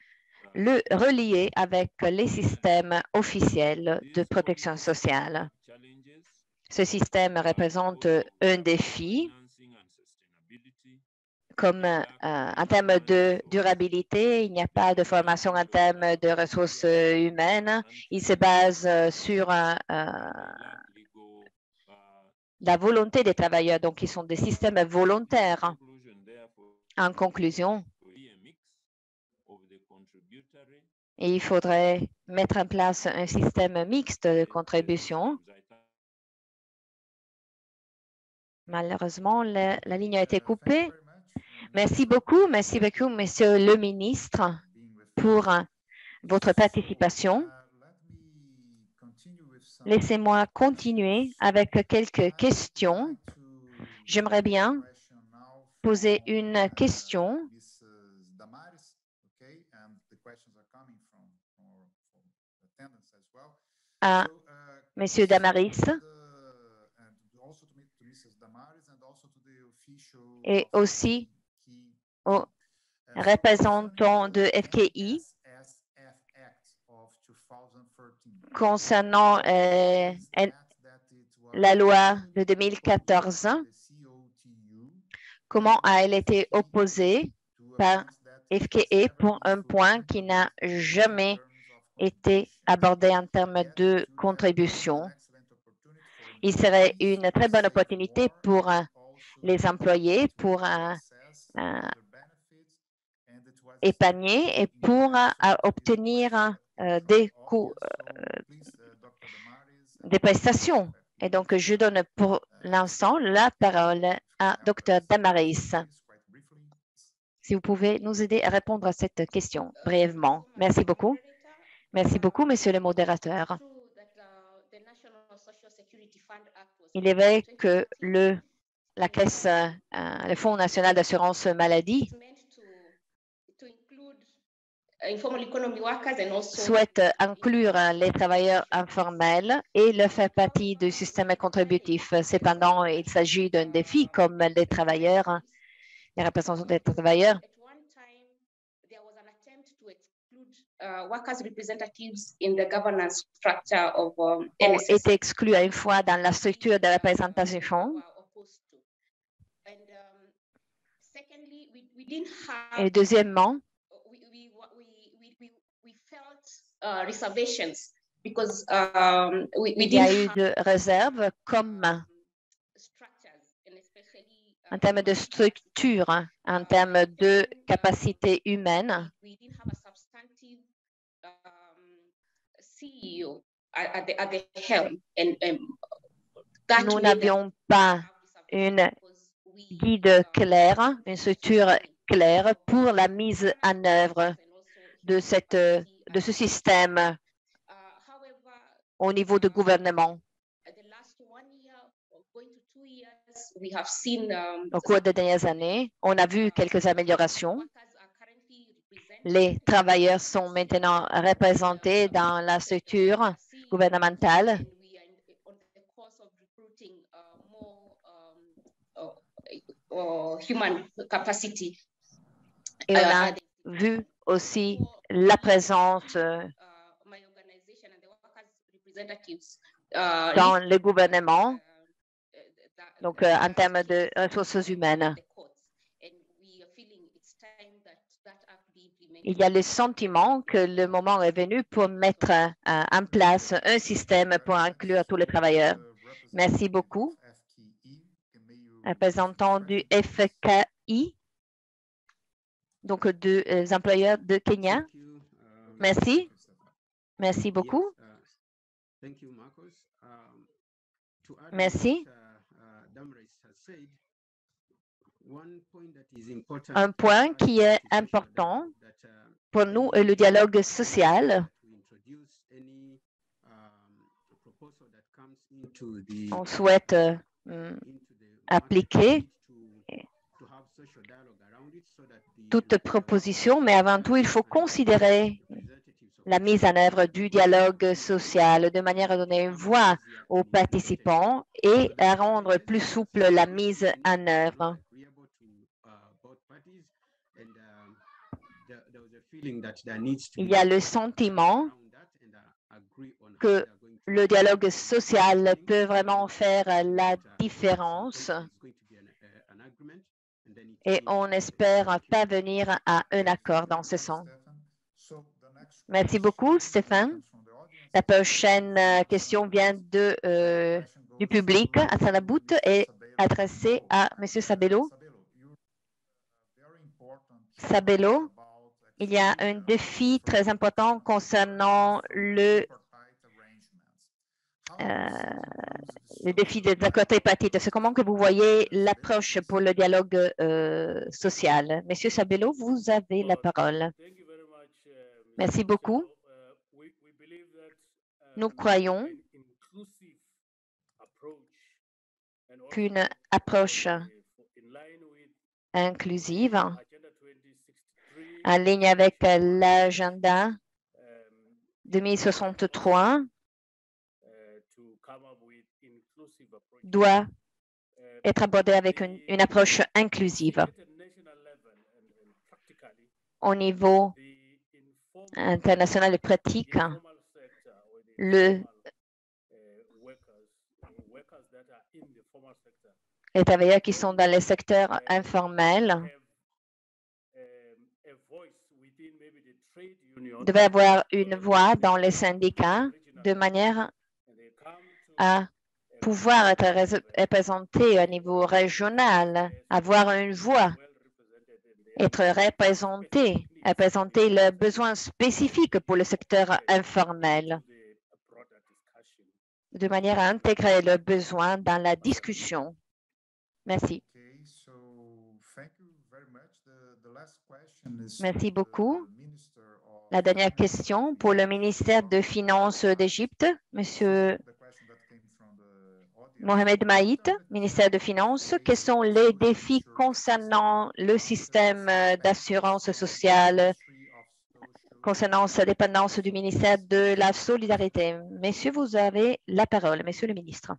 le relier avec les systèmes officiels de protection sociale. Ce système représente un défi, comme en termes de durabilité, il n'y a pas de formation en termes de ressources humaines. Il se base sur la volonté des travailleurs, donc ils sont des systèmes volontaires. En conclusion, il faudrait mettre en place un système mixte de contribution. Malheureusement, la ligne a été coupée. Merci beaucoup, monsieur le ministre, pour votre participation. Laissez-moi continuer avec quelques questions. J'aimerais bien poser une question à monsieur Damaris et aussi aux représentants de FKI concernant la loi de 2014. Comment a-t-elle été opposée par FKI pour un point qui n'a jamais été abordé en termes de contribution? Il serait une très bonne opportunité pour les employés, pour épargner et pour obtenir des prestations. Et donc, je donne pour l'instant la parole à Dr. Damaris. Si vous pouvez nous aider à répondre à cette question brièvement. Merci beaucoup. Merci beaucoup, monsieur le modérateur. Il est vrai que le Fonds national d'assurance maladie souhaite inclure les travailleurs informels et leur faire partie du système contributif. Cependant, il s'agit d'un défi comme les travailleurs, les représentants des travailleurs ont été exclus une fois dans la structure de représentation. Et deuxièmement, il y a eu de réserves comme en termes de structure, en termes de capacité humaine. Nous n'avions pas une guide claire, une structure claire pour la mise en œuvre de ce système au niveau du gouvernement. Au cours des dernières années, on a vu quelques améliorations. Les travailleurs sont maintenant représentés dans la structure gouvernementale. Et on a vu aussi la présence dans le gouvernement, donc en termes de ressources humaines. Il y a le sentiment que le moment est venu pour mettre en place un système pour inclure tous les travailleurs. Merci beaucoup. Représentant du FKI, donc des employeurs de Kenya. Merci. Merci beaucoup. Merci. Un point qui est important pour nous est le dialogue social. On souhaite appliquer toute proposition, mais avant tout, il faut considérer la mise en œuvre du dialogue social de manière à donner une voix aux participants et à rendre plus souple la mise en œuvre. Il y a le sentiment que le dialogue social peut vraiment faire la différence et on espère parvenir à un accord dans ce sens. Merci beaucoup, Stéphane. La prochaine question vient du public à Salabout et adressée à M. Sabello. Sabello, il y a un défi très important concernant le défi des accords tripartites. C'est comment que vous voyez l'approche pour le dialogue social. Monsieur Sabello, vous avez la parole. Merci beaucoup. Nous croyons qu'une approche inclusive en ligne avec l'agenda 2063 doit être abordée avec une approche inclusive. Au niveau international et pratique, les travailleurs qui sont dans le secteur informel devaient avoir une voix dans les syndicats de manière à pouvoir être représentés au niveau régional, avoir une voix, être représentés, représenter leurs besoins spécifiques pour le secteur informel, de manière à intégrer leurs besoins dans la discussion. Merci. Merci beaucoup. La dernière question pour le ministère des Finances d'Égypte, Monsieur Mohamed Maït, ministère des Finances. Quels sont les défis concernant le système d'assurance sociale concernant sa dépendance du ministère de la Solidarité. Messieurs, vous avez la parole, Monsieur le ministre.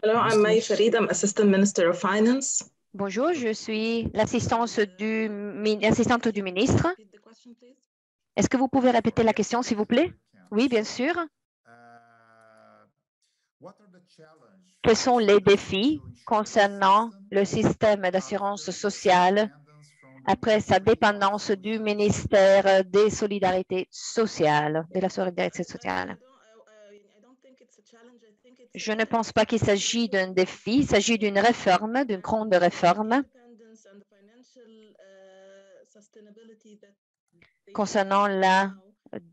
Hello, I'm May Farid. I'm Assistant Minister of Finance. Bonjour, je suis l'assistante du ministre. Est-ce que vous pouvez répéter la question, s'il vous plaît? Oui, bien sûr. Quels sont les défis concernant le système d'assurance sociale après sa dépendance du ministère des Solidarités sociales, de la solidarité sociale? Je ne pense pas qu'il s'agit d'un défi, il s'agit d'une réforme, d'une grande réforme concernant la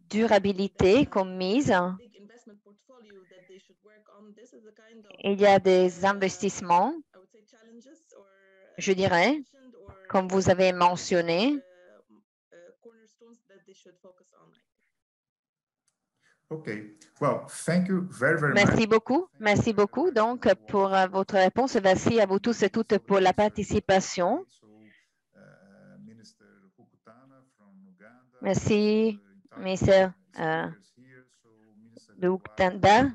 durabilité commise. Il y a des investissements, je dirais, comme vous avez mentionné. Okay. Well, thank you very much. Merci beaucoup. Merci beaucoup donc pour votre réponse. Merci à vous tous et toutes pour la participation. Merci, ministère de Uganda,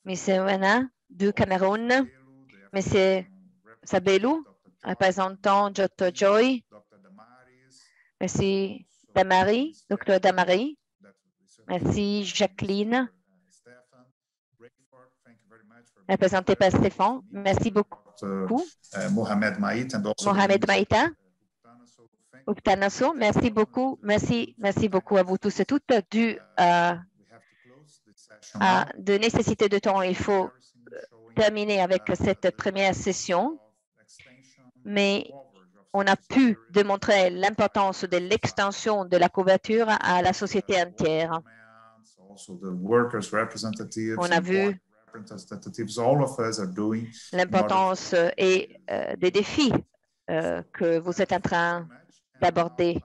ministère Wana du Cameroun, monsieur Sabelou, représentant Dr. Joy, merci Damari, Dr. Damari, merci Jacqueline, représentée par Stéphane, merci beaucoup. Mohamed Maïta, Uptanaso, merci beaucoup, merci beaucoup à vous tous et toutes. De nécessité de temps, il faut terminer avec cette première session, mais on a pu démontrer l'importance de l'extension de la couverture à la société entière. On a vu l'importance et des défis que vous êtes en train d'aborder